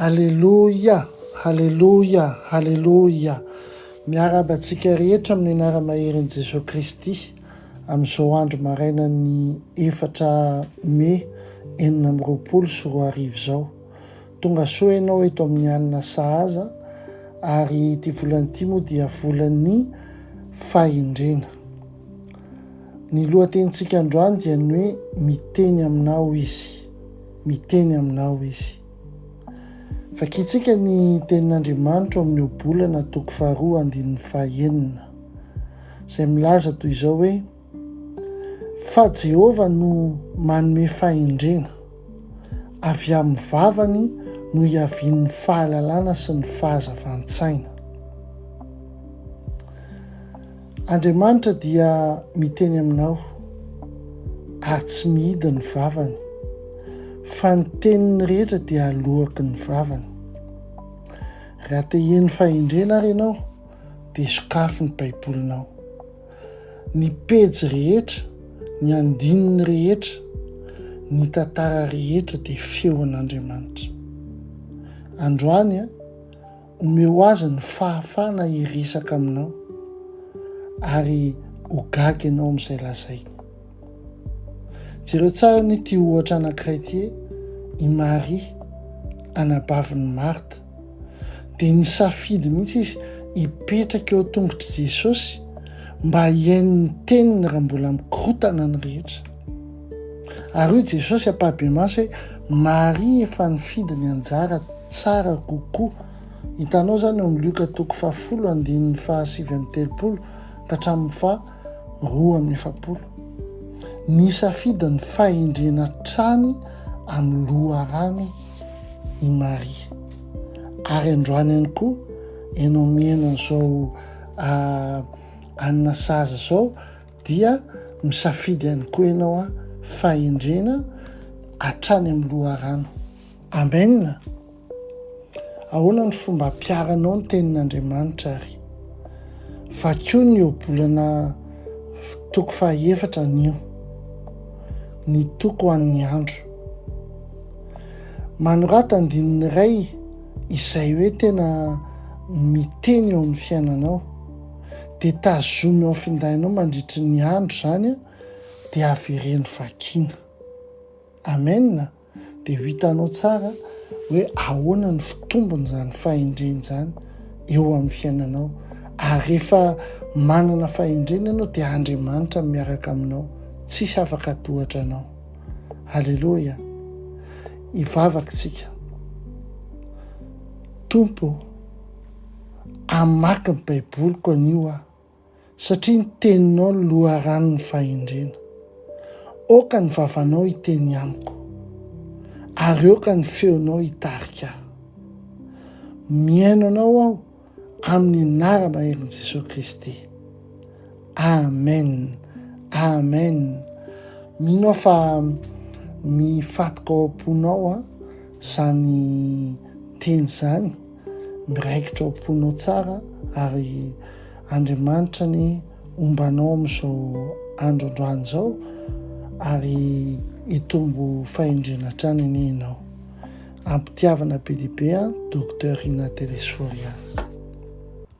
Alleloia, halleloia, halleloia. Miarabantsika rehetra amin'ny anara-maherin' Jesosy Kristy amin'izao andro maraina ny 4 Mai 2024 izao. Tonga soa ianao eto amin'ny anina sahaza ary ity volany ity moa dia volan'ny fahendrena. Ny lohatenintsika androany dia ny hoe miteny aminao izy, miteny aminao izy. Fakitsika ny tenin'Andriamanitra amin'ny obolana 2:2 izay milaza toy izao hoe fa Jehova no manome fahendrena, avy amin'ny vavany no iavian'ny fahalalana sy ny fahazavantsaina. Andriamanitra dia miteny aminao ary tsy mihidy ny vavany, fa ny teniny rehetra dia alohaky ny vavany. Raha te hiheno fahendrena ary ianao dia sokafy ny baibolinao. Ny pejy rehetra, ny andininy rehetra, ny tantara rehetra dia feon'Andriamanitra. Androany omeo azy ny fahafana hiresaka aminao ary ho gaga ianao amin'izay lazainy. Jereo tsara ny ity ohatra anankiray ity, i Maria anabavin'i Marta, dia nisafidy mihitsy izy hipetraka eo tongotry Jesosy mba hiaino ny teniny raha mbola mikorotana ny rehetra. Ary hoy Jesosy ampahabe-maso hoe Maria efa nifidy ny anjara tsara kokoa. Hitanao zany eo amin'ny Luka 10:7-30 ka hatramin'ny 2:7. Nisafidy ny fahendrena trany amin'ny loharano i Maria. Ary androany ihany koa ianao miaina an'izao anina sahaza zao dia misafidy ihany koa ianao fahendrena hatrany amin'ny loharano. Amen. Ahoana ny fomba ampiaranao ny tenin'Andriamanitra ary? Fa koa ny obolana 2:4 nio, ny toko ho an'ny andro. Manorata andininy iray izay hoe tena miteny eo amin'ny fiainanao, dia tazomy eo findainao mandritry ny andro zany dia avereny vakiana. Amen. Dia ho hitanao tsara hoe ahoana ny fitombony zany fahendreny zany eo amin'ny fiainanao. Ary rehefa manana fahendrena ianao dia Andriamanitra miaraka aminao, tsisy afaka tohatra anao. Halleloia. Ivavaka tsika. Tompo, amaky ny baiboliko anio satria ny teninao ny loharanon'ny fahendrena. Oka ny vavanao hiteny amiko, ary oka ny feonao hitarika. Miaino anao aho amin'ny anara-maherin' Jesosy Kristy. Amen. Amen. Mino fa mifatoka ao am-ponao zany teny zany, miraikitra ao am-ponao tsara ary Andriamanitra ny ombanao amin'izao androandroany zao ary hitombo fahendrena hatrany anie ianao. Ampitiavana be dia be Dr. Rina Telesforia.